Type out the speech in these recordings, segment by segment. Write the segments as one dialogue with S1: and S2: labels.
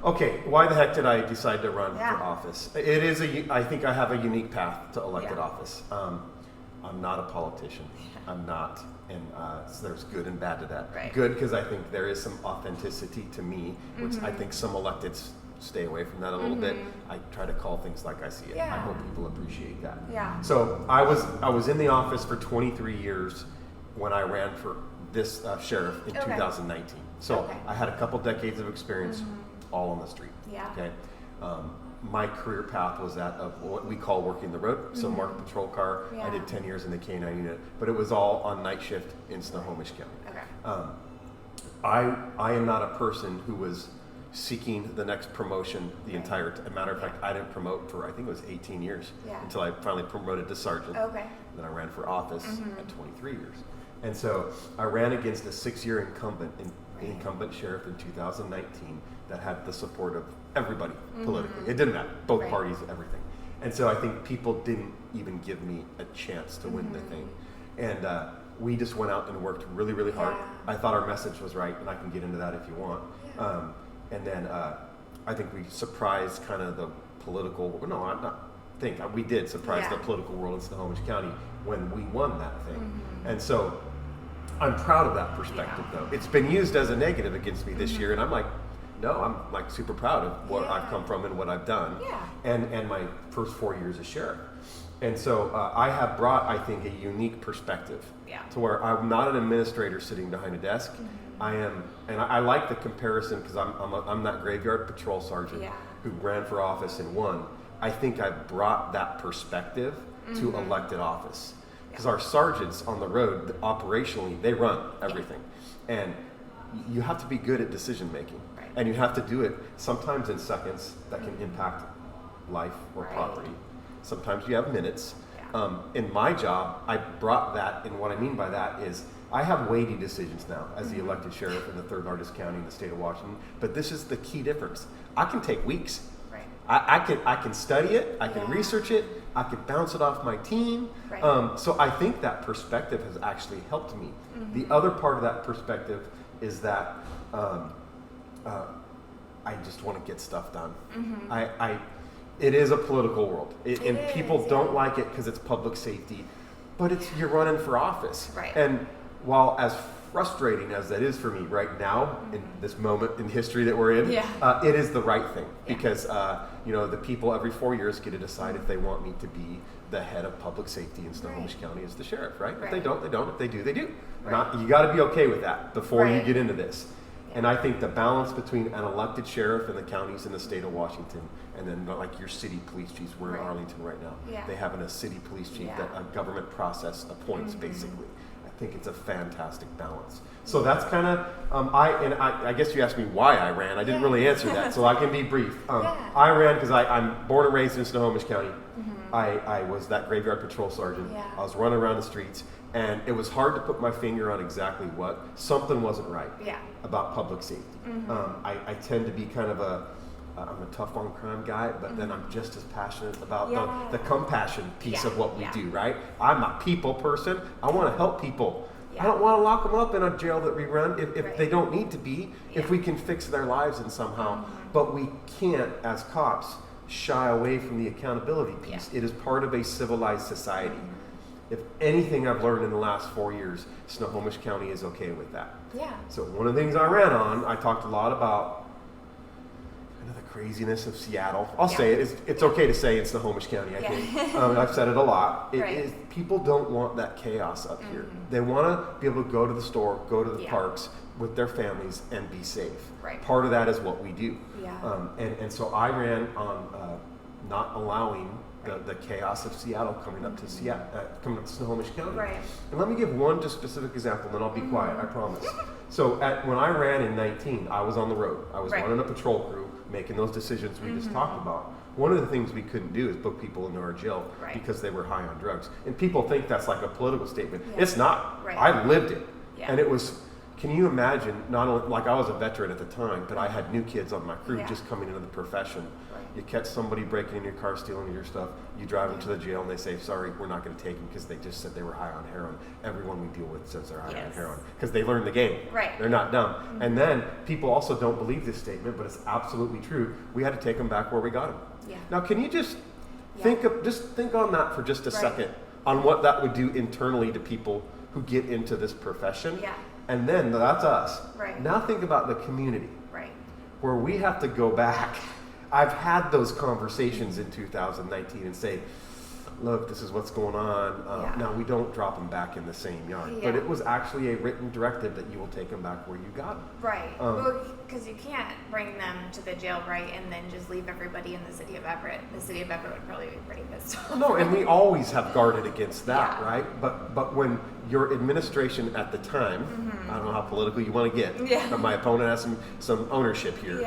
S1: Okay, why the heck did I decide to run for office? It is I think I have a unique path to elected office. I'm not a politician. I'm not, and so there's good and bad to that.
S2: Right.
S1: Good because I think there is some authenticity to me, which I think some electeds stay away from that a little bit. I try to call things like I see it. I hope people appreciate that.
S2: Yeah.
S1: So I was in the office for 23 years when I ran for this sheriff in 2019. So I had a couple decades of experience all on the street.
S2: Yeah.
S1: Okay. My career path was that of what we call working the road. So marked patrol car. I did 10 years in the K9 unit, but it was all on night shift in Snohomish County.
S2: Okay.
S1: I am not a person who was seeking the next promotion the entire time. Matter of fact, I didn't promote for, I think it was 18 years until I finally promoted to sergeant.
S2: Okay.
S1: Then I ran for office at 23 years. And so I ran against a 6-year incumbent sheriff in 2019 that had the support of everybody politically. It didn't matter, both parties, everything. And so I think people didn't even give me a chance to win the thing. And we just went out and worked really, really hard. I thought our message was right, and I can get into that if you want. And then I think we surprised kind of the political, we did surprise the political world in Snohomish County when we won that thing. And so I'm proud of that perspective though. It's been used as a negative against me this year, and I'm like, no, I'm like super proud of where I've come from and what I've done, and my first 4 years as sheriff. And so I have brought, I think, a unique perspective to where I'm not an administrator sitting behind a desk. I am, and I like the comparison because I'm that graveyard patrol sergeant who ran for office and won. I think I brought that perspective to elected office because our sergeants on the road, operationally, they run everything, and you have to be good at decision making, and you have to do it sometimes in seconds that can impact life or property. Sometimes you have minutes. In my job, I brought that, and what I mean by that is I have weighty decisions now as the elected sheriff in the third largest county in the state of Washington, but this is the key difference. I can take weeks. I can study it, I can research it, I can bounce it off my team. So I think that perspective has actually helped me. The other part of that perspective is that I just want to get stuff done. It is a political world, and people don't like it because it's public safety, but you're running for office. And while as frustrating as that is for me right now in this moment in history that we're in, it is the right thing because the people every 4 years get to decide if they want me to be the head of public safety in Snohomish County as the sheriff, right? If they don't, they don't. If they do, they do. You got to be okay with that before you get into this. And I think the balance between an elected sheriff in the counties in the state of Washington and then like your city police chiefs, we're in Arlington right now. They have a city police chief that a government process appoints basically. I think it's a fantastic balance. So that's kind of, I guess you asked me why I ran. I didn't really answer that, so I can be brief. I ran because I'm born and raised in Snohomish County. I was that graveyard patrol sergeant. I was running around the streets. And it was hard to put my finger on exactly what. Something wasn't right about public safety. I tend to be kind of I'm a tough on crime guy, but then I'm just as passionate about the compassion piece of what we do, right? I'm a people person. I want to help people. I don't want to lock them up in a jail that we run if they don't need to be, if we can fix their lives in somehow. But we can't, as cops, shy away from the accountability piece. It is part of a civilized society. If anything I've learned in the last 4 years, Snohomish County is okay with that. So one of the things I ran on, I talked a lot about the craziness of Seattle. I'll say it. It's okay to say in Snohomish County, I think. I've said it a lot. People don't want that chaos up here. They want to be able to go to the store, go to the parks with their families and be safe. Part of that is what we do. And so I ran on not allowing the chaos of Seattle coming up to Snohomish County. And let me give one just specific example, then I'll be quiet, I promise. So when I ran in 19, I was on the road. I was running a patrol crew, making those decisions we just talked about. One of the things we couldn't do is book people into our jail because they were high on drugs. And people think that's like a political statement. It's not. I lived it. And it was, can you imagine, not only, like I was a veteran at the time, but I had new kids on my crew just coming into the profession. You catch somebody breaking in your car, stealing your stuff, you drive them to the jail, and they say, sorry, we're not going to take them because they just said they were high on heroin. Everyone we deal with says they're high on heroin because they learned the game.
S2: Right.
S1: They're not dumb. Mm-hmm. And then people also don't believe this statement, but it's absolutely true. We had to take them back where we got them.
S2: Yeah.
S1: Now, can you just think on that for just a second, on what that would do internally to people who get into this profession?
S2: Yeah.
S1: And then that's us.
S2: Right.
S1: Now think about the community.
S2: Right.
S1: Where we have to go back. I've had those conversations in 2019 and say, look, this is what's going on. Now, we don't drop them back in the same yard. But it was actually a written directive that you will take them back where you got them.
S2: Right. Well, because you can't bring them to the jail, right, and then just leave everybody in the city of Everett. The city of Everett would probably be pretty pissed off.
S1: No, and we always have guarded against that, right? But when your administration at the time, I don't know how political you want to get, but my opponent has some ownership here,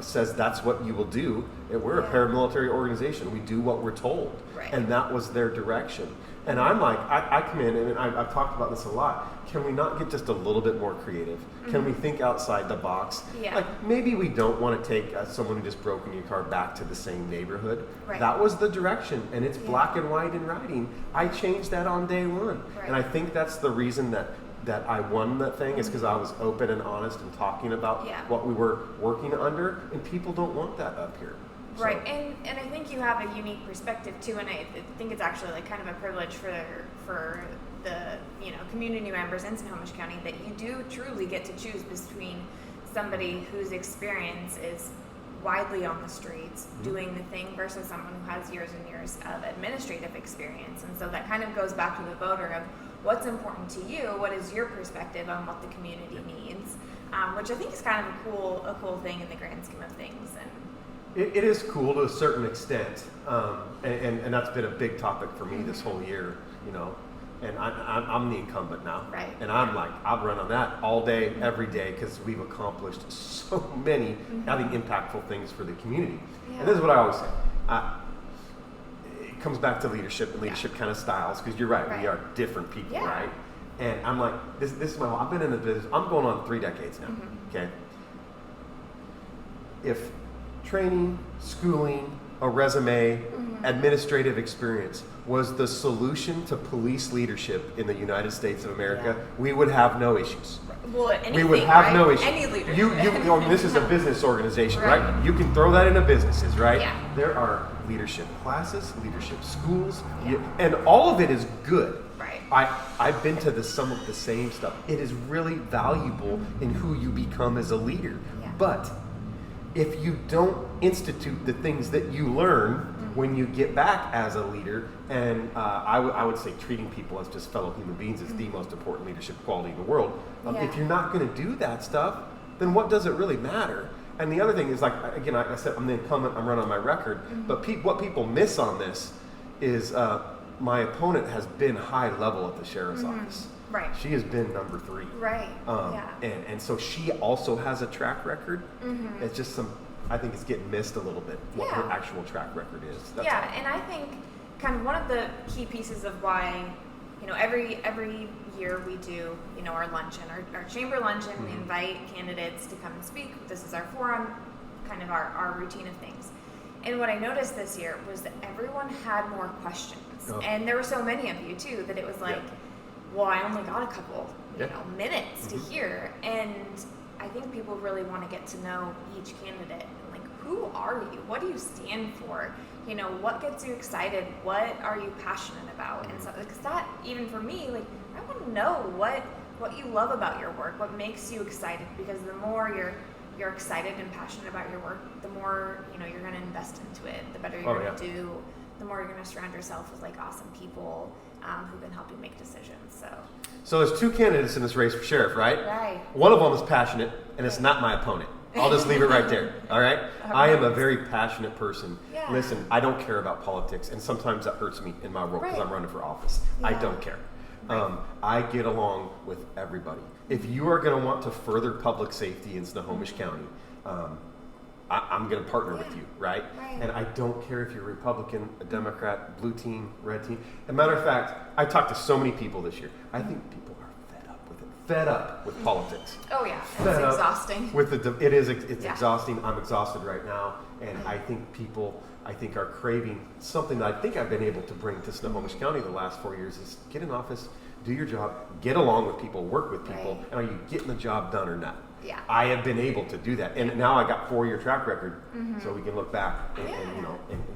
S1: says that's what you will do. And we're a paramilitary organization. We do what we're told. Right. And that was their direction. And I'm like, I come in, and I've talked about this a lot. Can we not get just a little bit more creative? Can we think outside the box? Yeah. Like, maybe we don't want to take someone who just broke in your car back to the same neighborhood. Right. That was the direction, and it's black and white in writing. I changed that on day one. Right. And I think that's the reason that I won that thing is because I was open and honest and talking about what we were working under, and people don't want that up here. So.
S2: Right, and I think you have a unique perspective too, and I think it's actually like kind of a privilege for the community members in Snohomish County that you do truly get to choose between somebody whose experience is widely on the streets doing the thing versus someone who has years and years of administrative experience. And so that kind of goes back to the voter of what's important to you, what is your perspective on what the community needs, which I think is kind of a cool thing in the grand scheme of things. And
S1: it is cool to a certain extent, and that's been a big topic for me this whole year, and I'm the incumbent now,
S2: right.
S1: And I'm like, I'll run on that all day, every day, because we've accomplished so many, I think, impactful things for the community. Yeah. And this is what I always say. It comes back to leadership and leadership kind of styles, because you're right, we are different people, right? And I'm like, this is my whole, I've been in the business, I'm going on 3 decades now, okay? If training, schooling, a resume, administrative experience was the solution to police leadership in the United States of America, we would have no issues.
S2: Well,
S1: we would have no issues.
S2: Any leadership.
S1: This is a business organization, right? You can throw that into businesses, right?
S2: Yeah.
S1: There are leadership classes, leadership schools, and all of it is good.
S2: Right.
S1: I've been to some of the same stuff. It is really valuable in who you become as a leader. Yeah. But if you don't institute the things that you learn when you get back as a leader, and I would say treating people as just fellow human beings is the most important leadership quality in the world. If you're not going to do that stuff, then what does it really matter? And the other thing is, like, again, I said I'm the incumbent, I'm running on my record, but what people miss on this is my opponent has been high level at the sheriff's office.
S2: Right.
S1: She has been number 3.
S2: Right.
S1: And so she also has a track record. It's just I think it's getting missed a little bit what her actual track record is. That's all.
S2: And I think kind of one of the key pieces of why, every year we do, our luncheon, our chamber luncheon, we invite candidates to come and speak. This is our forum, kind of our routine of things. And what I noticed this year was that everyone had more questions. And there were so many of you too, that it was like, well, I only got a couple, minutes to hear. And I think people really want to get to know each candidate. Like, who are you? What do you stand for? What gets you excited? What are you passionate about? And so, because that, even for me, like, I want to know what you love about your work, what makes you excited. Because the more you're excited and passionate about your work, the more, you're going to invest into it, the better you're going to do, the more you're going to surround yourself with, like, awesome people who can help you make decisions.
S1: So there's 2 candidates in this race for sheriff, right?
S2: Right.
S1: One of them is passionate, and it's not my opponent. I'll just leave it right there, all right? I am a very passionate person. Yeah. Listen, I don't care about politics, and sometimes that hurts me in my role because I'm running for office. Yeah. I don't care. Right. I get along with everybody. If you are going to want to further public safety in Snohomish County, I'm going to partner with you, right? And I don't care if you're Republican, a Democrat, blue team, red team. As a matter of fact, I talked to so many people this year. I think people are fed up with it. fed up with politics.
S2: Oh yeah,
S1: Fed
S2: it's
S1: up
S2: exhausting.
S1: With it's exhausting. I'm exhausted right now, and I think people are craving something that I think I've been able to bring to Snohomish County the last 4 years is get in office, do your job, get along with people, work with people, and are you getting the job done or not?
S2: Yeah.
S1: I have been able to do that, and now I got 4-year track record, so we can look back and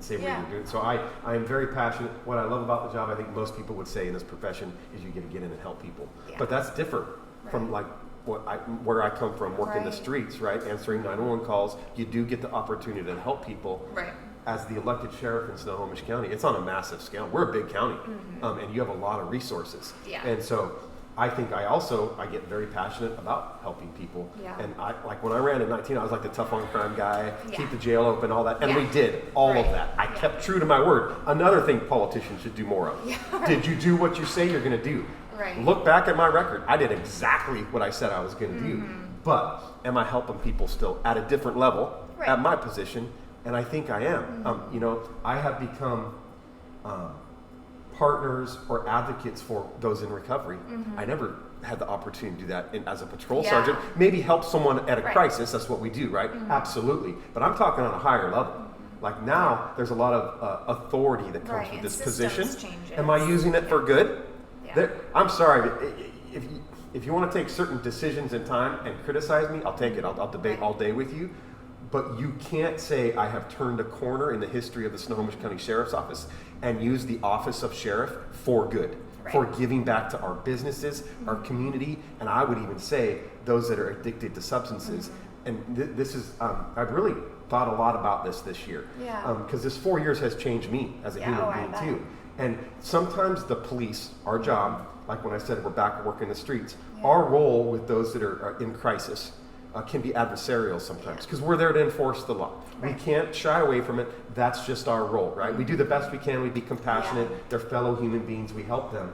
S1: say what you're doing. So I am very passionate. What I love about the job, I think most people would say in this profession, is you get to get in and help people. Yeah. But that's different from like where I come from, working the streets, right, answering 911 calls. You do get the opportunity to help people.
S2: Right.
S1: As the elected sheriff in Snohomish County, it's on a massive scale. We're a big county, and you have a lot of resources. Yeah. And so I think I get very passionate about helping people. Yeah. And like when I ran in 19, I was like the tough on crime guy, keep the jail open, all that. And we did all of that. I kept true to my word. Another thing politicians should do more of. Yeah, right. Did you do what you say you're going to do? Right. Look back at my record. I did exactly what I said I was going to do. But am I helping people still at a different level at my position? And I think I am. I have become partners or advocates for those in recovery. I never had the opportunity to do that as a patrol sergeant. Maybe help someone at a crisis. That's what we do, right? Absolutely. But I'm talking on a higher level. Like now, there's a lot of authority that comes with this position. Am I using it for good? Yeah. I'm sorry. If you want to take certain decisions in time and criticize me, I'll take it. I'll debate all day with you. But you can't say I have turned a corner in the history of the Snohomish County Sheriff's Office and use the office of sheriff for good, for giving back to our businesses, our community, and I would even say those that are addicted to substances. And this is, I've really thought a lot about this year. Because this 4 years has changed me as a human being too. And sometimes the police, our job, like when I said we're back working the streets, our role with those that are in crisis can be adversarial sometimes because we're there to enforce the law. We can't shy away from it. That's just our role, right? We do the best we can. We be compassionate. They're fellow human beings. We help them.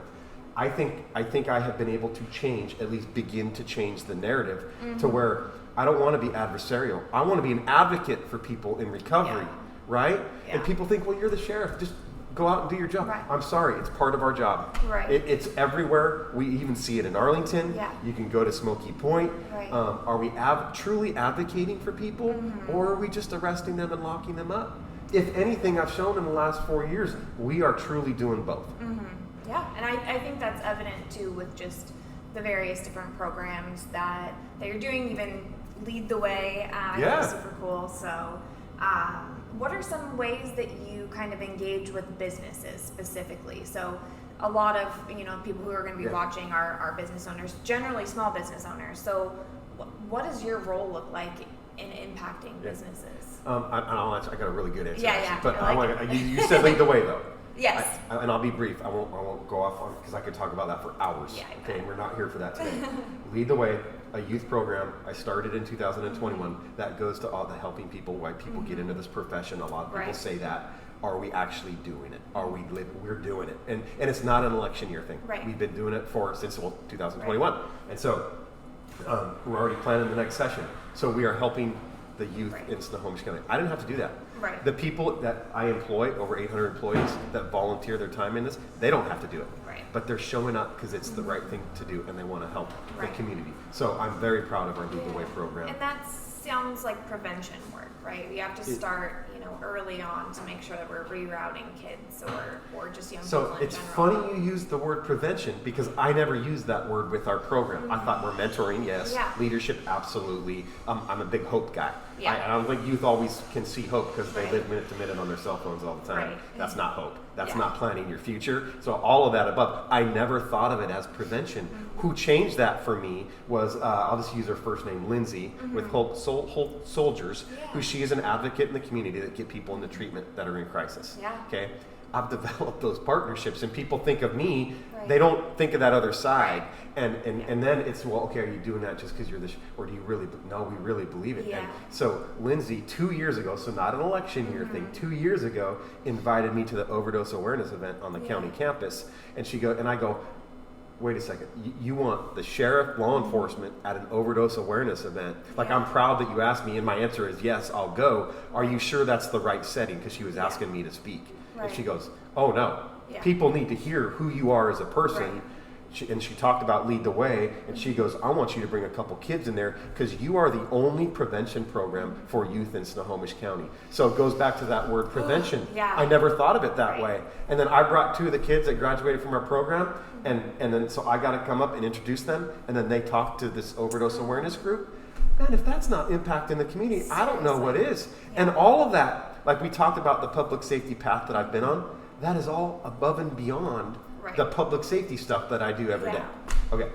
S1: I think I have been able to change, at least begin to change the narrative to where I don't want to be adversarial. I want to be an advocate for people in recovery, right? And people think, well, you're the sheriff. Just go out and do your job. I'm sorry, it's part of our job. It's everywhere. We even see it in Arlington. You can go to Smoky Point. Are we truly advocating for people, or are we just arresting them and locking them up? If anything, I've shown in the last 4 years, we are truly doing both.
S2: Yeah, and I think that's evident too with just the various different programs that you're doing, even Lead the Way. I think it's super cool. So what are some ways that you kind of engage with businesses specifically? So a lot of people who are going to be watching are business owners, generally small business owners. So what does your role look like in impacting businesses?
S1: I got a really good answer.
S2: But
S1: you said lead the way though.
S2: Yes.
S1: And I'll be brief. I won't go off on because I could talk about that for hours. Okay, we're not here for that today. Lead the Way, a youth program I started in 2021 that goes to all the helping people, why people get into this profession. A lot of people say that. Are we actually doing it? We're doing it. And it's not an election year thing. We've been doing it since 2021. And so we're already planning the next session. So we are helping the youth in Snohomish County. I didn't have to do that. The people that I employ, over 800 employees that volunteer their time in this, they don't have to do it. But they're showing up because it's the right thing to do and they want to help the community. So I'm very proud of our Lead the Way program.
S2: And that sounds like prevention work, right? We have to start, early on to make sure that we're rerouting kids or just young people in general.
S1: So it's funny you use the word prevention because I never used that word with our program. I thought we're mentoring, yes. Leadership, absolutely. I'm a big hope guy. I don't think youth always can see hope because they live minute to minute on their cell phones all the time. That's not hope. That's not planning your future. So all of that above, I never thought of it as prevention. Who changed that for me was, I'll just use her first name, Lindsay, with Hope Soldiers, who she is an advocate in the community that get people into treatment that are in crisis. Okay, I've developed those partnerships, and people think of me. They don't think of that other side, and then it's okay. Are you doing that just because you're this, or do you really? No, we really believe it. And so Lindsay, 2 years ago, so not an election year thing. 2 years ago, invited me to the overdose awareness event on the county campus, and I go, wait a second, you want the sheriff, law enforcement at an overdose awareness event? Like, I'm proud that you asked me, and my answer is yes, I'll go. Are you sure that's the right setting? Because she was asking me to speak. And she goes, oh no, people need to hear who you are as a person. she talked about Lead the Way, and she goes, I want you to bring a couple kids in there because you are the only prevention program for youth in Snohomish County. So it goes back to that word prevention.
S2: Yeah.
S1: I never thought of it that way. And then I brought 2 of the kids that graduated from our program, and then so I got to come up and introduce them, and then they talk to this overdose awareness group. Man, if that's not impacting the community, seriously, I don't know what is. Yeah. And all of that, like we talked about the public safety path that I've been on, that is all above and beyond the public safety stuff that I do every day. Okay.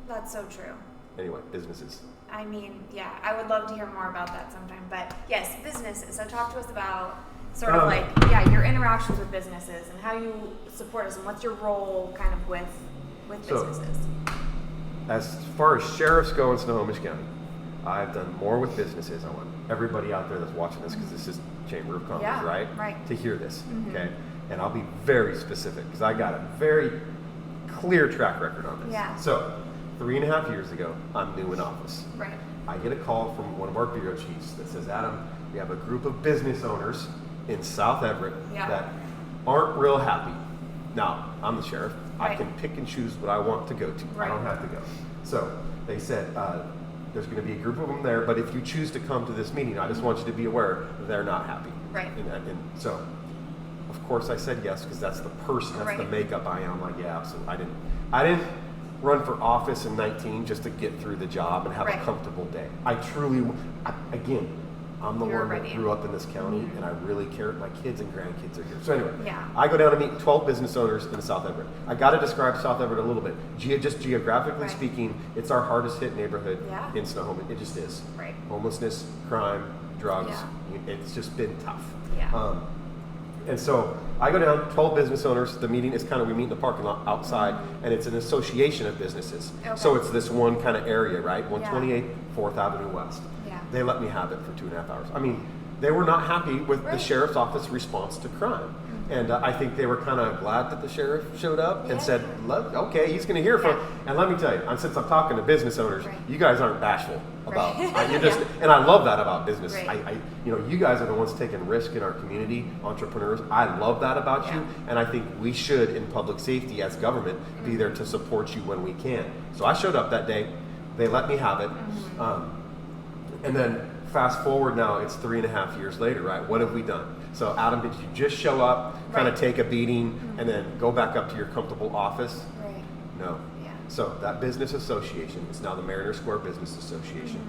S2: That's so true.
S1: Anyway, businesses.
S2: I mean, yeah, I would love to hear more about that sometime. But yes, businesses. So talk to us about sort of your interactions with businesses and how you support us and what's your role kind of with businesses.
S1: As far as sheriffs go in Snohomish County, I've done more with businesses. I want everybody out there that's watching this, because this is Chamber of Commerce, right? To hear this, okay? And I'll be very specific because I got a very clear track record on this.
S2: Yeah.
S1: So, 3.5 years ago, I'm new in office.
S2: Right.
S1: I get a call from one of our bureau chiefs that says, Adam, we have a group of business owners in South Everett that aren't real happy. Now, I'm the sheriff. I can pick and choose what I want to go to. I don't have to go. So, they said, there's going to be a group of them there, but if you choose to come to this meeting, I just want you to be aware they're not happy.
S2: Right.
S1: And so, of course, I said yes because that's the person, that's the makeup I am. I'm like, yeah, absolutely. I didn't run for office in 19 just to get through the job and have a comfortable day. I truly, again, I'm the one that grew up in this county, and I really care. My kids and grandkids are here. So anyway, I go down to meet 12 business owners in South Everett. I got to describe South Everett a little bit. Just geographically speaking, it's our hardest hit neighborhood in Snohomish. It just is.
S2: Right.
S1: Homelessness, crime, drugs. It's just been tough.
S2: Yeah.
S1: And so I go down, 12 business owners. The meeting is we meet in the parking lot outside, and it's an association of businesses. Okay. So it's this one kind of area, right? 128 4th Avenue West. Yeah. They let me have it for 2.5 hours. I mean, they were not happy with the sheriff's office response to crime. And I think they were kind of glad that the sheriff showed up and said, okay, he's going to hear from. And let me tell you, since I'm talking to business owners, you guys aren't bashful about you're just, and I love that about business. You guys are the ones taking risk in our community, entrepreneurs. I love that about you, and I think we should, in public safety as government, be there to support you when we can. So I showed up that day. They let me have it, and then fast forward now, it's 3.5 years later, right? What have we done? So Adam, did you just show up, kind of take a beating, and then go back up to your comfortable office?
S2: Right.
S1: No. Yeah. So that business association is now the Mariner Square Business Association.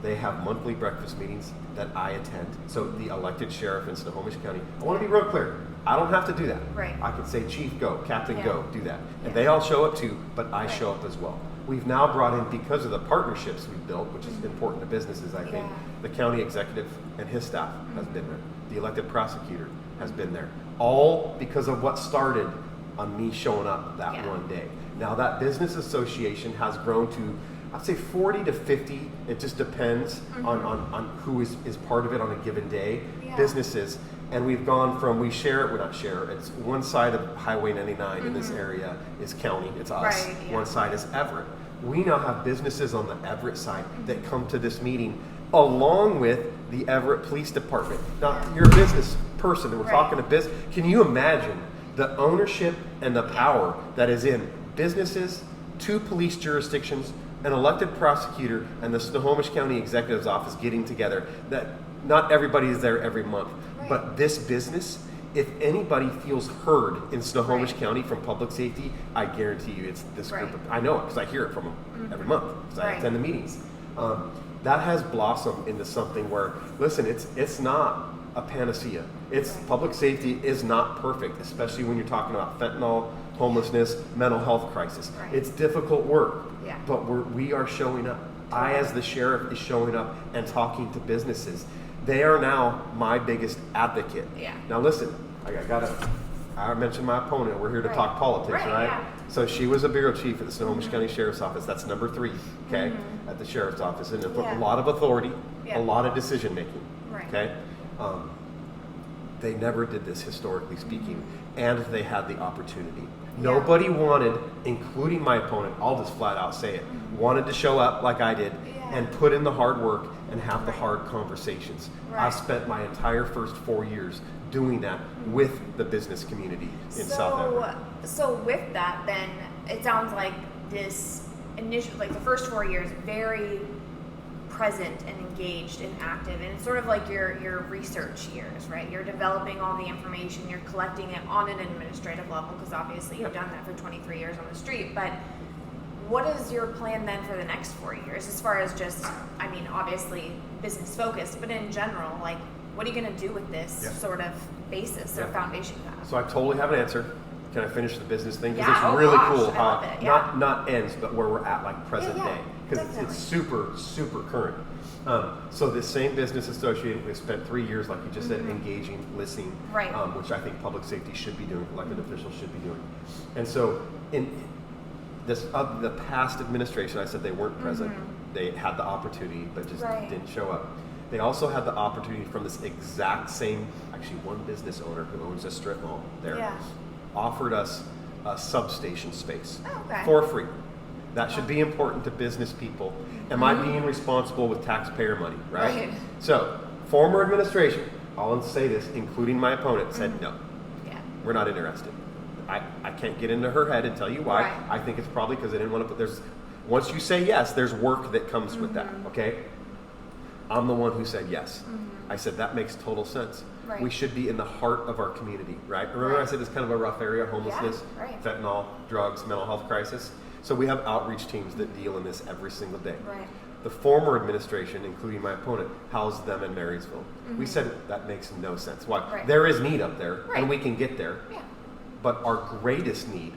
S1: They have monthly breakfast meetings that I attend. So the elected sheriff in Snohomish County, I want to be real clear. I don't have to do that.
S2: Right.
S1: I can say, Chief, go, Captain, go, do that. And they all show up too, but I show up as well. We've now brought in, because of the partnerships we've built, which is important to businesses, I think, the county executive and his staff has been there. The elected prosecutor has been there. All because of what started on me showing up that one day. Now that business association has grown to, I'd say 40 to 50. It just depends on who is part of it on a given day. Businesses. And we've gone from, it's one side of Highway 99 in this area is county, it's us. Right, one side is Everett. We now have businesses on the Everett side that come to this meeting along with the Everett Police Department. Now, you're a business person and we're talking to business. Can you imagine the ownership and the power that is in businesses, 2 police jurisdictions, an elected prosecutor, and the Snohomish County Executive's Office getting together? That not everybody is there every month. But this business, if anybody feels heard in Snohomish County from public safety, I guarantee you it's this group. I know it because I hear it from them every month because I attend the meetings. That has blossomed into something where, listen, it's not a panacea. It's public safety is not perfect, especially when you're talking about fentanyl, homelessness, mental health crisis. It's difficult work, but we are showing up. I, as the sheriff, is showing up and talking to businesses. They are now my biggest advocate. Now listen, I mentioned my opponent. We're here to talk politics, right? So she was a bureau chief at the Snohomish County Sheriff's Office. That's number 3, okay, at the Sheriff's Office. And a lot of authority, a lot of decision making, okay? They never did this, historically speaking, and they had the opportunity. Nobody wanted, including my opponent, I'll just flat out say it, wanted to show up like I did and put in the hard work and have the hard conversations. I spent my entire first 4 years doing that with the business community in South Everett.
S2: So with that, then, it sounds like this initial, like the first 4 years, very present and engaged and active, and it's sort of like your research years, right? You're developing all the information, you're collecting it on an administrative level, because obviously you've done that for 23 years on the street. But what is your plan then for the next 4 years, as far as just, I mean, obviously business focused, but in general, like, what are you going to do with this sort of basis or foundation you have?
S1: So I totally have an answer. Can I finish the business thing? Because
S2: Yeah,
S1: it's really cool
S2: I
S1: how
S2: love it, yeah.
S1: not ends, but where we're at, like present
S2: Yeah,
S1: day, because
S2: definitely.
S1: it's super current. So this same business associate, we spent 3 years, like you just said, engaging, listening,
S2: Right.
S1: Which I think public safety should be doing, elected officials should be doing. And so in this the past administration, I said they weren't present. They had the opportunity, but just didn't show up. They also had the opportunity from this exact same, actually one business owner who owns a strip mall there, offered us a substation space for free. That should be important to business people. Am I being responsible with taxpayer money, right? So, former administration, I'll say this, including my opponent, said no. We're not interested. I can't get into her head and tell you why. I think it's probably because they didn't want to put, once you say yes, there's work that comes with that, okay? I'm the one who said yes. I said that makes total sense. We should be in the heart of our community, right? Remember I said it's kind of a rough area, homelessness, fentanyl, drugs, mental health crisis. So we have outreach teams that deal in this every single day. The former administration, including my opponent, housed them in Marysville. We said that makes no sense. Why? There is need up there, and we can get there. But our greatest need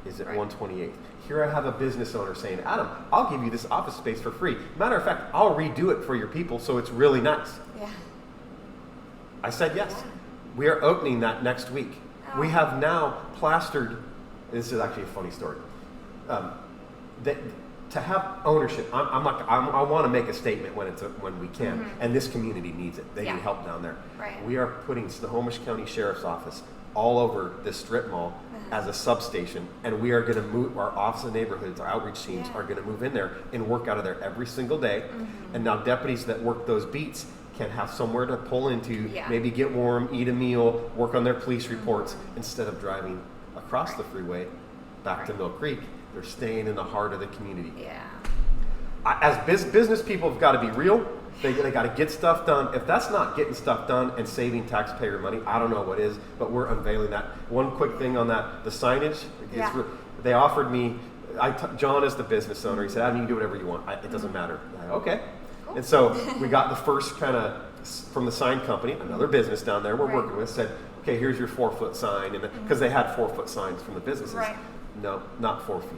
S1: is at 128th. Here I have a business owner saying, Adam, I'll give you this office space for free. Matter of fact, I'll redo it for your people so it's really nice. I said yes. We are opening that next week. We have now plastered, this is actually a funny story, that to have ownership, I want to make a statement when we can, and this community needs it. They need help down there. We are putting Snohomish County Sheriff's Office all over this strip mall as a substation, and we are going to move our Office of Neighborhoods, our outreach teams are going to move in there and work out of there every single day. And now deputies that work those beats can have somewhere to pull into, maybe get warm, eat a meal, work on their police reports, instead of driving across the freeway back to Mill Creek. They're staying in the heart of the community. As business people have got to be real. They got to get stuff done. If that's not getting stuff done and saving taxpayer money, I don't know what is, but we're unveiling that. One quick thing on that, the signage, they offered me, John is the business owner, he said, Adam, you can do whatever you want. It doesn't matter. Okay. And so we got the first kind of, from the sign company, another business down there we're working with, said, okay, here's your 4-foot sign, and because they had 4-foot signs from the businesses. No, not 4 feet.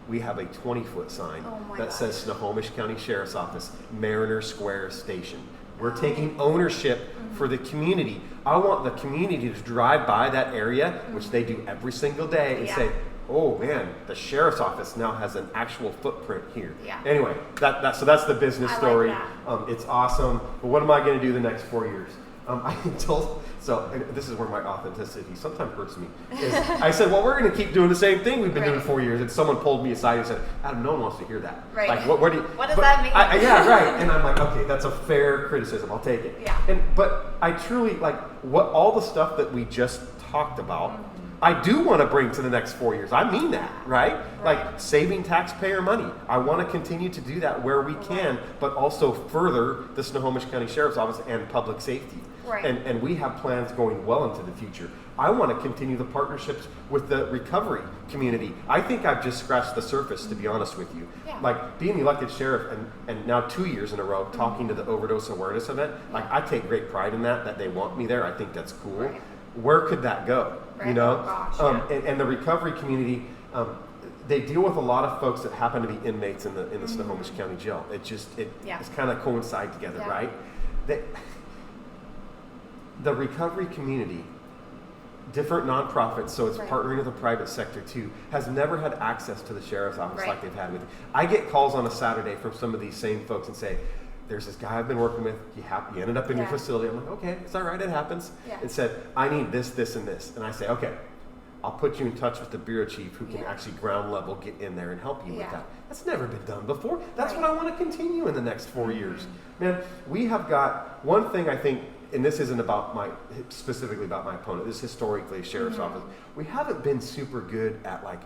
S1: We have a 20-foot sign that says Snohomish County Sheriff's Office, Mariner Square Station. We're taking ownership for the community. I want the community to drive by that area, which they do every single day, and say, oh man, the Sheriff's Office now has an actual footprint here. Anyway, so that's the business story. It's awesome. But what am I going to do the next 4 years? I told, so this is where my authenticity sometimes hurts me. I said, well, we're going to keep doing the same thing we've been doing 4 years. And someone pulled me aside and said, Adam, no one wants to hear that. Like, what
S2: does that mean?
S1: And I'm like, okay, that's a fair criticism. I'll take it. But I truly, like, what all the stuff that we just talked about, I do want to bring to the next 4 years. I mean that, right? Like saving taxpayer money. I want to continue to do that where we can, but also further the Snohomish County Sheriff's Office and public safety. And we have plans going well into the future. I want to continue the partnerships with the recovery community. I think I've just scratched the surface, to be honest with you. Like being the elected sheriff and now 2 years in a row talking to the overdose awareness event, like I take great pride in that they want me there. I think that's cool. Where could that go? You know? And the recovery community, they deal with a lot of folks that happen to be inmates in the Snohomish County Jail. It's kind of coincide together, right? The recovery community, different nonprofits, so it's partnering with the private sector too, has never had access to the sheriff's office like they've had with. I get calls on a Saturday from some of these same folks and say, there's this guy I've been working with, he ended up in your facility. I'm like, okay, it's all right, it happens. And said, I need this, this, and this. And I say, okay, I'll put you in touch with the bureau chief who can actually ground level get in there and help you with that. That's never been done before. That's what I want to continue in the next 4 years. Man, we have got one thing I think, and this isn't specifically about my opponent, this is historically a sheriff's office. We haven't been super good at like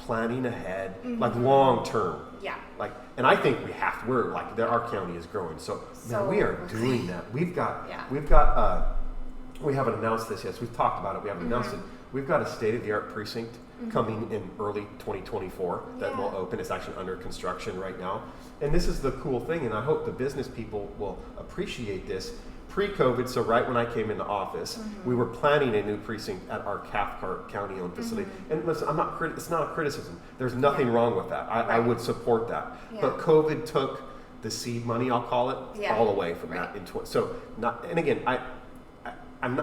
S1: planning ahead, like long term.
S2: Yeah.
S1: Like, and I think we have to. We're like, our county is growing, so man, we are doing that. We haven't announced this yet. So we've talked about it. We haven't announced it. We've got a state-of-the-art precinct coming in early 2024 that will open. It's actually under construction right now. And this is the cool thing, and I hope the business people will appreciate this. Pre-COVID, so right when I came into office, we were planning a new precinct at our Cathcart County-owned facility. And listen, it's not a criticism. There's nothing wrong with that. I would support that. But COVID took the seed money, I'll call it, all away from that. And again,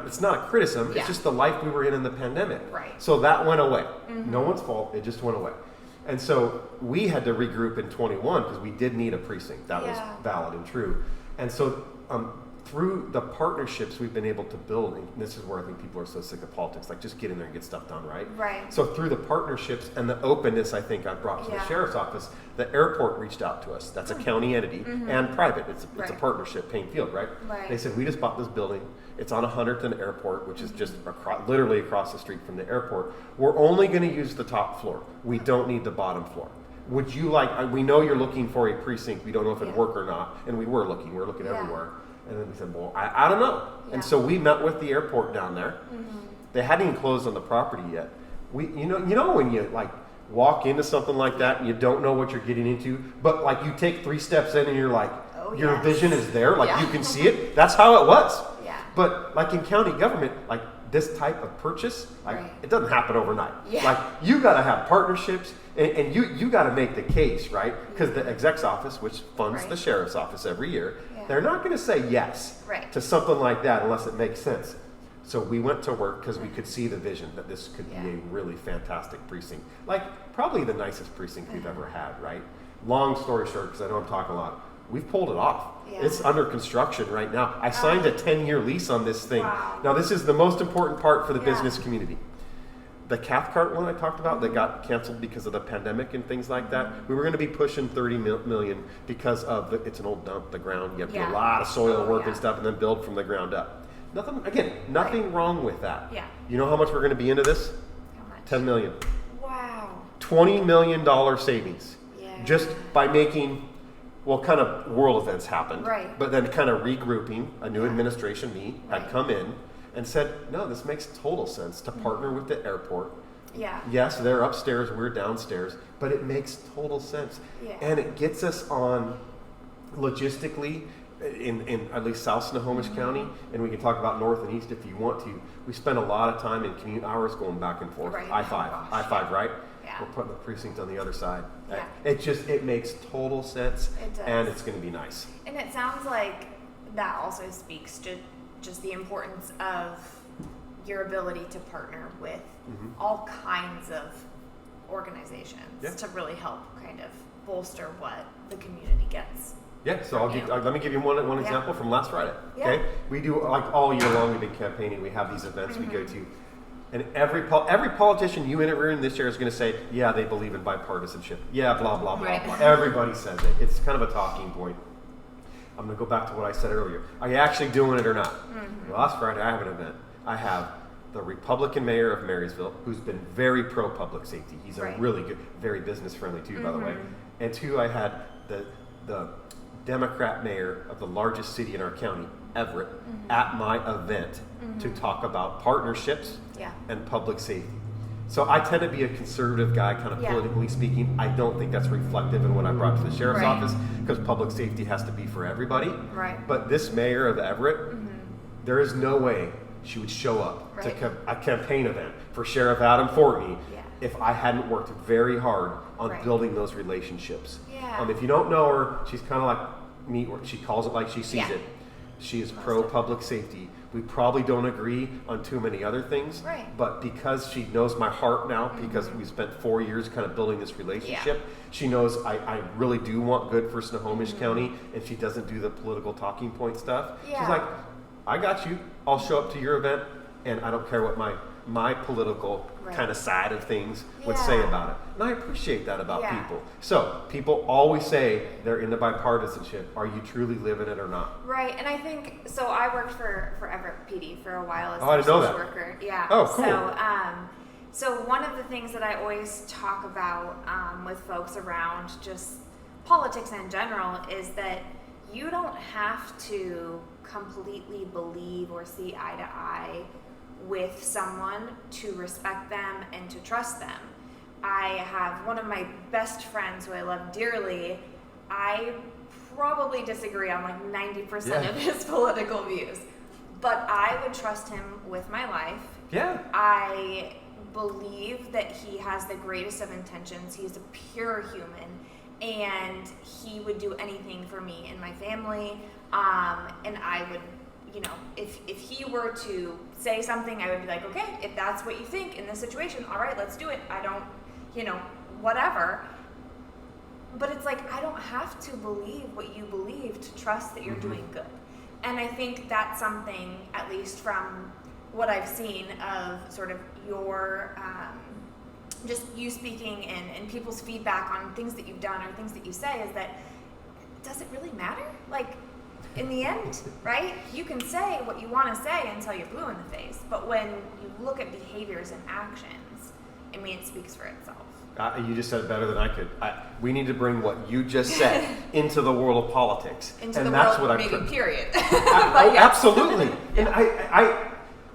S1: it's not a criticism. It's just the life we were in the pandemic.
S2: Right.
S1: So that went away. No one's fault. It just went away. And so we had to regroup in 21 because we did need a precinct. That was valid and true. And so through the partnerships we've been able to build, and this is where I think people are so sick of politics, like just get in there and get stuff done, right?
S2: Right.
S1: So through the partnerships and the openness I think I've brought to the sheriff's office, the airport reached out to us. That's a county entity and private. It's a partnership, Payne Field, right? They said, we just bought this building. It's on 100th and Airport, which is just literally across the street from the airport. We're only going to use the top floor. We don't need the bottom floor. Would you like, we know you're looking for a precinct. We don't know if it'd work or not. And we were looking everywhere. And then we said, well, I don't know. And so we met with the airport down there. They hadn't even closed on the property yet. You know when you like walk into something like that and you don't know what you're getting into, but like you take 3 steps in and you're like, your vision is there, like you can see it. That's how it was. But like in county government, like this type of purchase, like it doesn't happen overnight. Like you got to have partnerships, and you got to make the case, right? Because the exec's office, which funds the sheriff's office every year, they're not going to say yes to something like that unless it makes sense. So we went to work because we could see the vision that this could be a really fantastic precinct, like probably the nicest precinct we've ever had, right? Long story short, because I know I'm talking a lot, we've pulled it off. It's under construction right now. I signed a 10-year lease on this thing. Now, this is the most important part for the business community. The Cathcart one I talked about that got canceled because of the pandemic and things like that, we were going to be pushing $30 million because of it's an old dump, the ground. You have to do a lot of soil work and stuff and then build from the ground up. Nothing wrong with that. You know how much we're going to be into this?
S2: How much?
S1: $10 million.
S2: Wow.
S1: $20 million savings just by making kind of world events happened, but then kind of regrouping. A new administration, had come in and said, no, this makes total sense to partner with the airport. Yes, they're upstairs, we're downstairs, but it makes total sense. And it gets us on logistically in at least South Snohomish County, and we can talk about north and east if you want to. We spend a lot of time in commute hours going back and forth. I-5, right? We're putting the precinct on the other side. It makes total sense.
S2: It does.
S1: And it's going to be nice.
S2: And it sounds like that also speaks to just the importance of your ability to partner with all kinds of organizations to really help kind of bolster what the community gets.
S1: So let me give you one example from last Friday. Okay, we do like all year long. We've been campaigning. We have these events we go to. And every politician you interview in this year is going to say, yeah, they believe in bipartisanship. Yeah, blah, blah, blah, blah. Everybody says it. It's kind of a talking point. I'm going to go back to what I said earlier. Are you actually doing it or not? Last Friday, I have an event. I have the Republican mayor of Marysville, who's been very pro-public safety. He's a really good, very business-friendly too, by the way. And 2, I had the Democrat mayor of the largest city in our county, Everett, at my event to talk about partnerships and public safety. So I tend to be a conservative guy, kind of politically speaking. I don't think that's reflective in what I brought to the sheriff's office, because public safety has to be for everybody. But this mayor of Everett, there is no way she would show up to a campaign event for Sheriff Adam Fortney if I hadn't worked very hard on building those relationships. If you don't know her, she's kind of like me, she calls it like she sees it. She is pro-public safety. We probably don't agree on too many other things, but because she knows my heart now, because we spent 4 years kind of building this relationship, she knows I really do want good for Snohomish County, and she doesn't do the political talking point stuff. She's like, I got you. I'll show up to your event, and I don't care what my political kind of side of things would say about it. And I appreciate that about people. So people always say they're into bipartisanship. Are you truly living it or not?
S2: Right. And I think, so I worked for Everett PD for a while as
S1: a social
S2: worker.
S1: Oh, cool.
S2: So, So one of the things that I always talk about with folks around just politics in general is that you don't have to completely believe or see eye to eye with someone to respect them and to trust them. I have one of my best friends who I love dearly. I probably disagree on like 90% of his political views, but I would trust him with my life.
S1: Yeah.
S2: I believe that he has the greatest of intentions. He's a pure human, and he would do anything for me and my family. And I would, if he were to say something, I would be like, okay, if that's what you think in this situation, all right, let's do it. I don't, whatever. But it's like, I don't have to believe what you believe to trust that you're doing good. And I think that's something, at least from what I've seen of sort of your, just you speaking and people's feedback on things that you've done or things that you say, is that, does it really matter? Like, in the end, right? You can say what you want to say until you're blue in the face. But when you look at behaviors and actions, it speaks for itself.
S1: You just said it better than I could. We need to bring what you just said into the world of politics.
S2: Into the world, maybe, period.
S1: Absolutely. And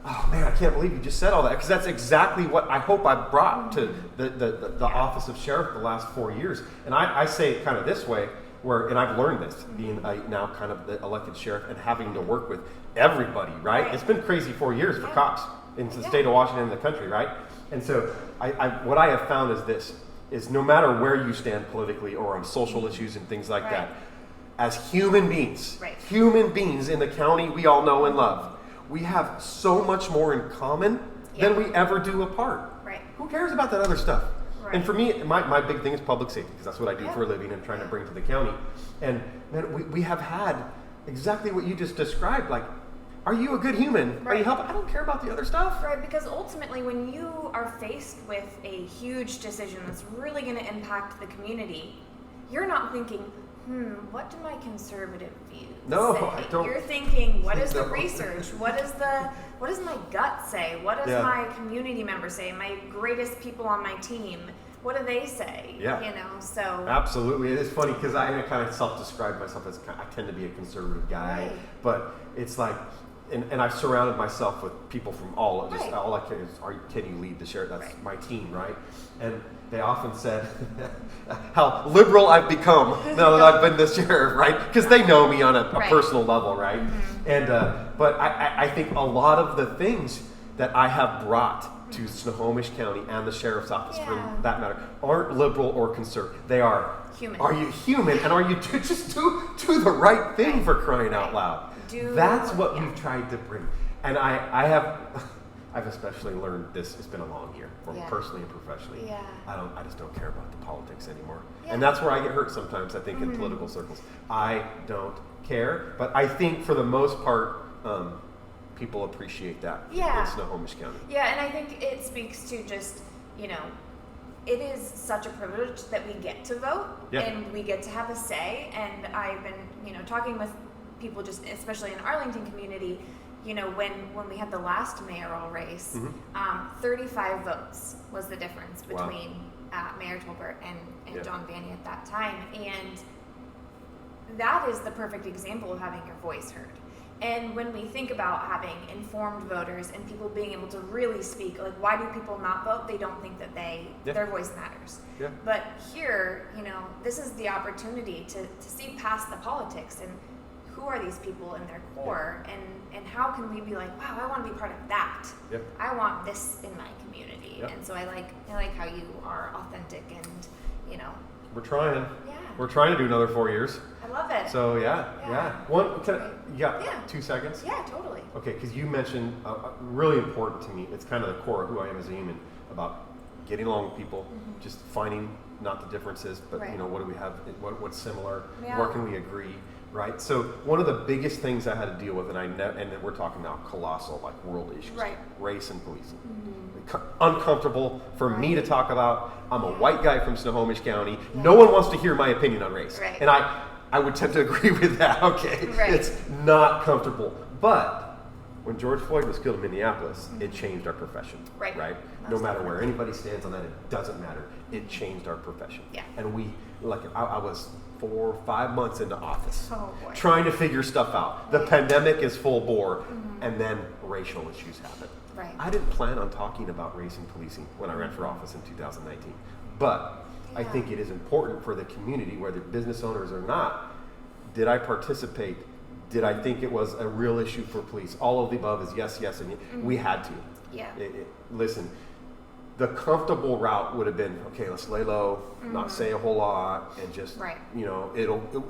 S1: oh man, I can't believe you just said all that, because that's exactly what I hope I brought to the office of sheriff the last 4 years. And I say it kind of this way, and I've learned this, being now kind of the elected sheriff and having to work with everybody, right? It's been crazy 4 years for cops in the state of Washington and the country, right? And so what I have found is no matter where you stand politically or on social issues and things like that, as human beings in the county we all know and love, we have so much more in common than we ever do apart.
S2: Right.
S1: Who cares about that other stuff?
S2: Right.
S1: And for me, my big thing is public safety, because that's what I do for a living and trying to bring to the county. And man, we have had exactly what you just described. Like, are you a good human? Are you helping? I don't care about the other stuff.
S2: Right, because ultimately when you are faced with a huge decision that's really going to impact the community, you're not thinking, what do my conservative views say?
S1: I don't.
S2: You're thinking, what is the research? What does my gut say? What does my community members say? My greatest people on my team, what do they say?
S1: Yeah.
S2: So.
S1: Absolutely. It is funny because I kind of self-describe myself as I tend to be a conservative guy, but it's like, and I've surrounded myself with people from all I care is, can you lead the sheriff? That's my team, right? And they often said how liberal I've become now that I've been the sheriff, right? Because they know me on a personal level, right? And but I think a lot of the things that I have brought to Snohomish County and the sheriff's office, for that matter, aren't liberal or conservative. They are human. Are you human? And are you just do the right thing, for crying out loud? That's what we've tried to bring. And I've especially learned this. It's been a long year, personally and professionally. I just don't care about the politics anymore. And that's where I get hurt sometimes, I think, in political circles. I don't care, but I think for the most part, people appreciate that in Snohomish County.
S2: Yeah, and I think it speaks to just, it is such a privilege that we get to vote and we get to have a say. And I've been, talking with people, just especially in Arlington community, when we had the last mayoral race, 35 votes was the difference between Mayor Tolbert and John Vanny at that time. And that is the perfect example of having your voice heard. And when we think about having informed voters and people being able to really speak, like, why do people not vote? They don't think that their voice matters. But here, this is the opportunity to see past the politics and who are these people in their core, and how can we be like, wow, I want to be part of that. I want this in my community. And so I like how you are authentic and,
S1: We're trying.
S2: Yeah.
S1: We're trying to do another 4 years.
S2: I love it.
S1: So you got 2 seconds?
S2: Yeah, totally.
S1: Okay, because you mentioned really important to me. It's kind of the core of who I am as a human, about getting along with people, just finding not the differences, but what do we have? What's similar? Where can we agree? Right. So one of the biggest things I had to deal with, and we're talking now colossal, like world issues, race and policing. Uncomfortable for me to talk about. I'm a white guy from Snohomish County. No one wants to hear my opinion on race, and I would tend to agree with that. Okay, it's not comfortable, but when George Floyd was killed in Minneapolis, it changed our profession.
S2: Right.
S1: No matter where anybody stands on that, it doesn't matter. It changed our profession.
S2: Yeah.
S1: And I was 4 or 5 months into office, trying to figure stuff out. The pandemic is full bore, and then racial issues happen.
S2: Right.
S1: I didn't plan on talking about race and policing when I ran for office in 2019, but I think it is important for the community, whether business owners or not. Did I participate? Did I think it was a real issue for police? All of the above is yes, and we had to.
S2: Yeah.
S1: Listen, the comfortable route would have been, okay, let's lay low, not say a whole lot, and just,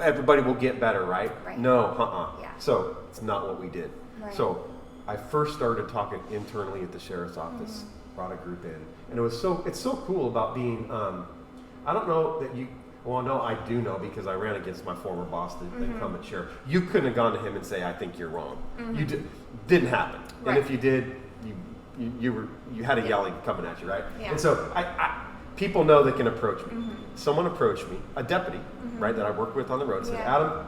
S1: everybody will get better, right? No,
S2: Yeah.
S1: So it's not what we did.
S2: Right.
S1: So I first started talking internally at the sheriff's office, brought a group in, and it's so cool about being, I don't know that you, well, no, I do know because I ran against my former boss, the incumbent sheriff. You couldn't have gone to him and say, I think you're wrong. You didn't happen.
S2: Right.
S1: And if you did, you had a yelling coming at you, right?
S2: Yeah.
S1: And so people know they can approach me. Someone approached me, a deputy, right, that I worked with on the road, said, Adam,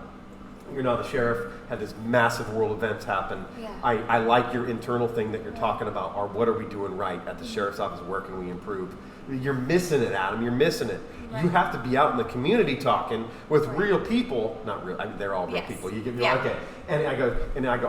S1: you're now the sheriff, had this massive world events happen.
S2: Yeah.
S1: I like your internal thing that you're talking about, or what are we doing right at the sheriff's office, where can we improve? You're missing it, Adam, you're missing it. Right. You have to be out in the community talking with real people, not real, I mean, they're all real people. You get me, okay. And I go,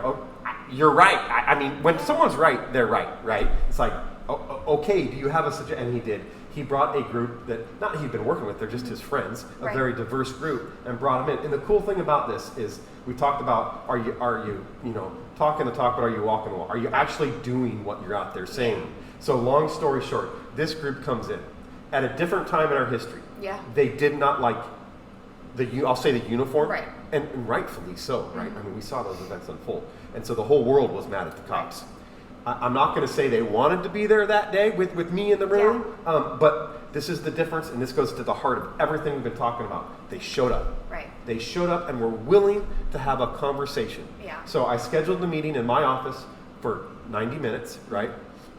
S1: oh, you're right. I mean, when someone's right, they're right? It's like, okay, do you have a suggestion? And he did. He brought a group that, not he'd been working with, they're just his friends, a very diverse group, and brought them in. And the cool thing about this is, we talked about, are you talking the talk, but are you walking the walk? Are you actually doing what you're out there saying? So long story short, this group comes in at a different time in our history. Yeah. They did not like I'll say the uniform, and rightfully so, right? I mean, we saw those events unfold, and so the whole world was mad at the cops. I'm not going to say they wanted to be there that day with me in the room, but this is the difference, and this goes to the heart of everything we've been talking about. They showed up. Right. They showed up and were willing to have a conversation. Yeah. So I scheduled the meeting in my office for 90 minutes, right?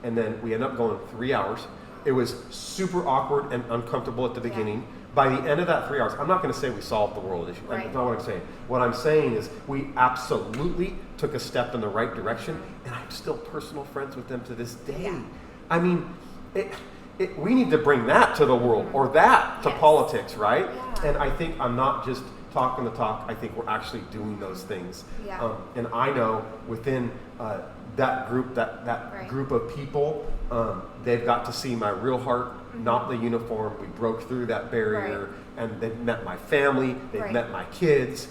S1: And then we ended up going 3 hours. It was super awkward and uncomfortable at the beginning. By the end of that 3 hours, I'm not going to say we solved the world issue. That's not what I'm saying. What I'm saying is we absolutely took a step in the right direction, and I'm still personal friends with them to this day. Yeah. I mean, we need to bring that to the world, or that to politics, right? Yeah. And I think I'm not just talking the talk. I think we're actually doing those things. Yeah. And I know within that group, that group of people, they've got to see my real heart, not the uniform. We broke through that barrier, and they've met my family, they've met my kids.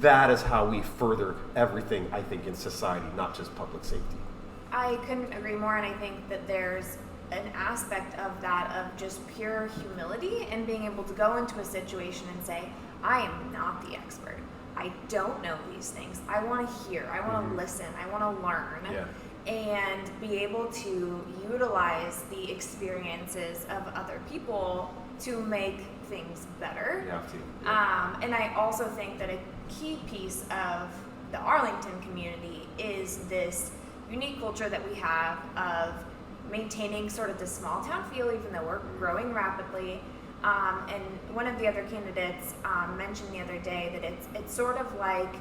S1: That is how we further everything, I think, in society, not just public safety.
S2: I couldn't agree more, and I think that there's an aspect of that of just pure humility and being able to go into a situation and say, I am not the expert. I don't know these things. I want to hear. I want to listen. I want to learn. Yeah. And be able to utilize the experiences of other people to make things better. You have to. Yeah. And I also think that a key piece of the Arlington community is this unique culture that we have of maintaining sort of the small town feel, even though we're growing rapidly. And one of the other candidates mentioned the other day that it's sort of like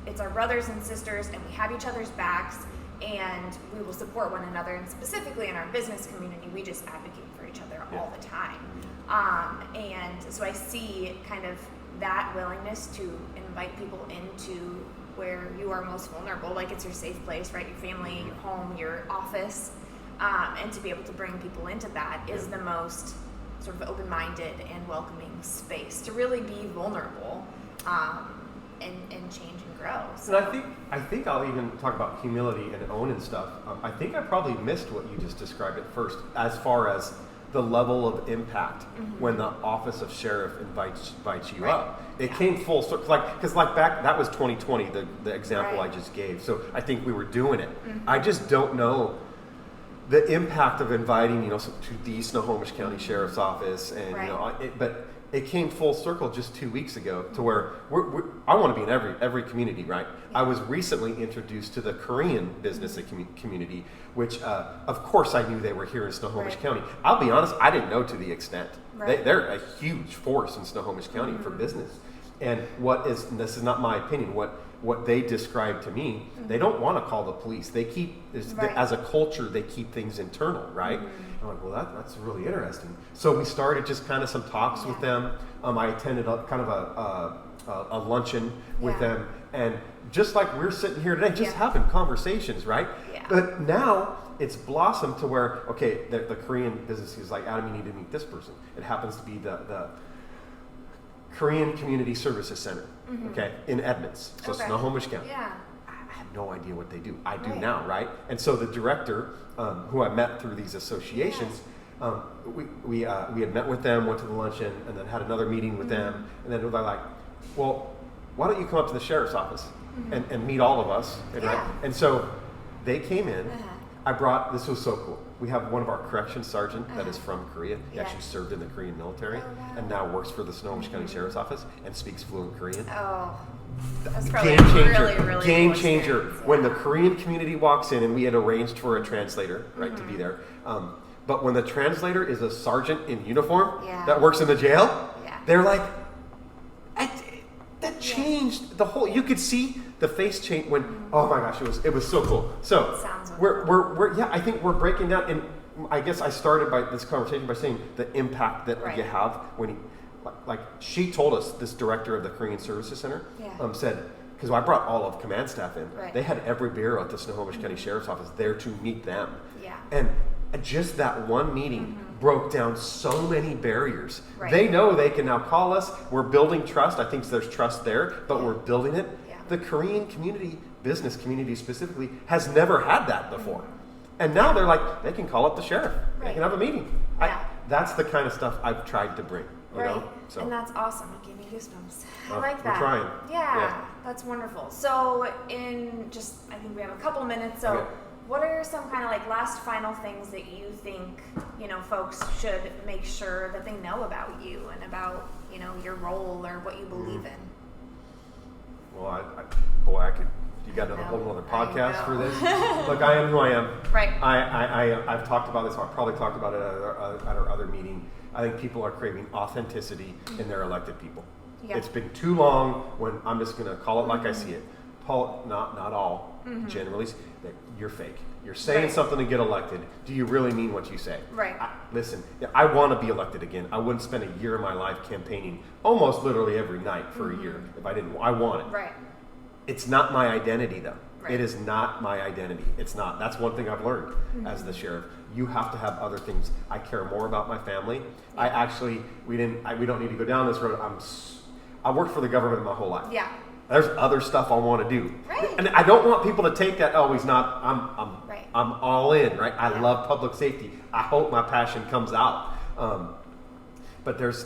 S2: it's our brothers and sisters, and we have each other's backs, and we will support one another. And specifically in our business community, we just advocate for each other all the time. And so I see kind of that willingness to invite people into where you are most vulnerable, like it's your safe place, right? Your family, your home, your office, and to be able to bring people into that is the most sort of open-minded and welcoming space to really be vulnerable and change and grow. So.
S1: And I think I'll even talk about humility and owning stuff. I think I probably missed what you just described at first, as far as the level of impact when the office of sheriff invites you up. It came full circle, because back, that was 2020, the example I just gave. So I think we were doing it. I just don't know the impact of inviting, to the Snohomish County Sheriff's Office, and but it came full circle just 2 weeks ago to where I want to be in every community, right? I was recently introduced to the Korean business community, which of course I knew they were here in Snohomish County. I'll be honest, I didn't know to the extent. They're a huge force in Snohomish County for business. And this is not my opinion, what they describe to me, they don't want to call the police. They keep, as a culture, they keep things internal, right? I'm like, well, that's really interesting. So we started just kind of some talks with them. I attended a luncheon with them, and just like we're sitting here today, just having conversations, right? Yeah. But now it's blossomed to where, okay, the Korean business is like, Adam, you need to meet this person. It happens to be the Korean Community Services Center, okay, in Edmonds, so Snohomish County. Yeah. I have no idea what they do. I do now, right? And so the director, who I met through these associations, we had met with them, went to the luncheon, and then had another meeting with them, and then they're like, well, why don't you come up to the sheriff's office and meet all of us, right? And so they came in. This was so cool. We have one of our corrections sergeant that is from Korea. He actually served in the Korean military and now works for the Snohomish County Sheriff's Office and speaks fluent Korean. Oh, that's probably really game
S2: cool
S1: changer. When the Korean community walks in, and we had arranged for a translator, right, to be there. But when the translator is a sergeant in uniform that works in the jail, they're like, that changed the whole. You could see the face change when. Oh my gosh, it was so cool. So we're I think we're breaking down, and I guess I started by this conversation by saying the impact that you have when like she told us, this director of the Korean Services Center said, because I brought all of command staff in, they had every bureau at the Snohomish County Sheriff's Office there to meet them, and just that one meeting broke down so many barriers. They know they can now call us. We're building trust. I think there's trust there, but we're building it. The Korean business community specifically, has never had that before. And now they're like, they can call up the sheriff. They can have a meeting. That's the kind of stuff I've tried to bring. You know? So.
S2: And that's awesome. It gave me goosebumps. I like that.
S1: We're trying.
S2: Yeah, that's wonderful. So I think we have a couple minutes. So what are some kind of like last final things that you think, folks should make sure that they know about you and about, your role or what you believe in?
S1: Well, you got a whole other podcast for this. Look, I am who I am.
S2: Right.
S1: I've talked about this. I've probably talked about it at our other meeting. I think people are craving authenticity in their elected people. Yeah. It's been too long when I'm just going to call it like I see it. Not all, generally, you're fake. You're saying something to get elected. Do you really mean what you say? Right. Listen, I want to be elected again. I wouldn't spend a year of my life campaigning almost literally every night for a year if I didn't. I want it. Right. It's not my identity, though. Right. It is not my identity. It's not. That's one thing I've learned as the sheriff. You have to have other things. I care more about my family. We don't need to go down this road. I worked for the government my whole life. Yeah. There's other stuff I want to do. Right. And I don't want people to take that, he's not, I'm all in, right? I love public safety. I hope my passion comes out. But there's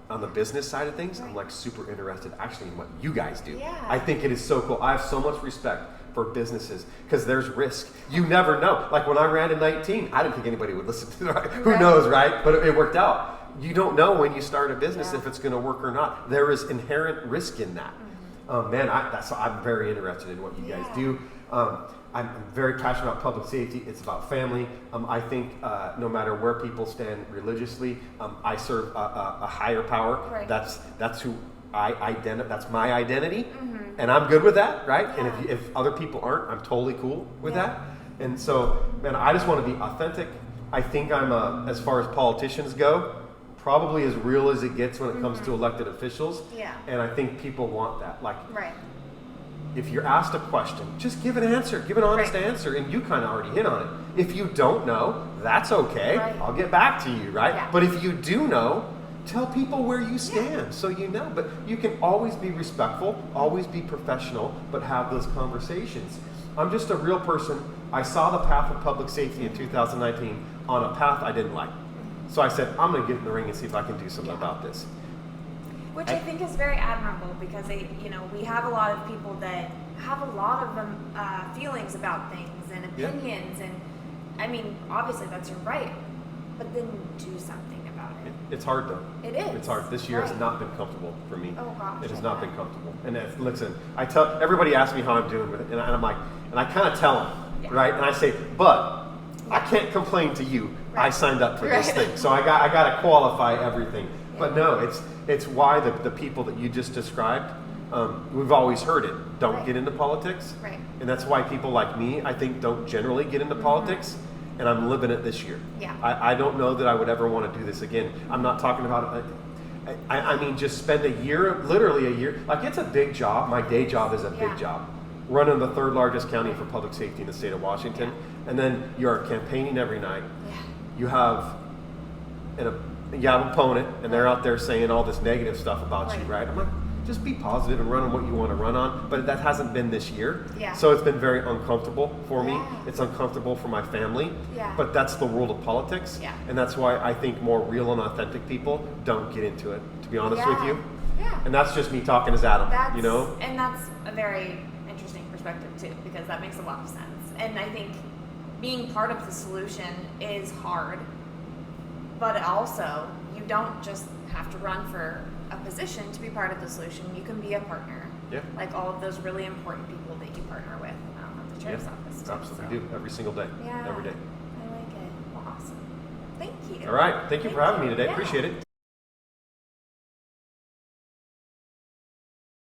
S1: on the business side of things, I'm super interested actually in what you guys do. Yeah. I think it is so cool. I have so much respect for businesses because there's risk. You never know. Like when I ran in 19, I didn't think anybody would listen to it. Who knows, right? But it worked out. You don't know when you start a business if it's going to work or not. There is inherent risk in that. I'm very interested in what you guys do. I'm very passionate about public safety. It's about family. I think no matter where people stand religiously, I serve a higher power. Right. That's who that's my identity, and I'm good with that, right? Yeah. And if other people aren't, I'm totally cool with that. And so, man, I just want to be authentic. I think I'm as far as politicians go, probably as real as it gets when it comes to elected officials. Yeah. And I think people want that. If you're asked a question, just give an answer. Give an honest answer. And you kind of already hit on it. If you don't know, that's okay. Right. I'll get back to you, right? Yeah. But if you do know, tell people where you stand so you know. But you can always be respectful, always be professional, but have those conversations. I'm just a real person. I saw the path of public safety in 2019 on a path I didn't like. So I said, I'm going to get in the ring and see if I can do something about this.
S2: Which I think is very admirable because we have a lot of people that have a lot of feelings about things and opinions, and I mean, obviously that's your right, but then do something about it.
S1: It's hard though.
S2: It is.
S1: It's hard. This year has not been comfortable for me.
S2: Oh gosh.
S1: It has not been comfortable. And listen, I tell everybody asks me how I'm doing with it, and I'm like, and I kind of tell them, right? And I say, but I can't complain to you. Right. I signed up for this thing, so I got to qualify everything. But no, it's why the people that you just described, we've always heard it. Don't get into politics.
S2: Right.
S1: And that's why people like me, I think, don't generally get into politics. And I'm living it this year.
S2: Yeah.
S1: I don't know that I would ever want to do this again. I'm not talking about I mean, just spend a year, literally a year. Like, it's a big job. My day job is a big job. Running the third largest county for public safety in the state of Washington. And then you're campaigning every night.
S2: Yeah.
S1: You have an opponent, and they're out there saying all this negative stuff about you, right? I'm like, just be positive and run on what you want to run on. But that hasn't been this year.
S2: Yeah.
S1: So it's been very uncomfortable for me.
S2: Yeah.
S1: It's uncomfortable for my family.
S2: Yeah.
S1: But that's the world of politics.
S2: Yeah.
S1: And that's why I think more real and authentic people don't get into it, to be honest with you.
S2: Yeah.
S1: And that's just me talking as Adam, you know?
S2: And that's a very interesting perspective too, because that makes a lot of sense. And I think being part of the solution is hard, but also you don't just have to run for a position to be part of the solution. You can be a partner.
S1: Yeah.
S2: Like all of those really important people that you partner with at the sheriff's office. Too,
S1: Absolutely do. Every single day.
S2: Yeah.
S1: Every day.
S2: I like it. Well, awesome. Thank you.
S1: All right. Thank you for having me today.
S2: Yeah.
S1: Appreciate it.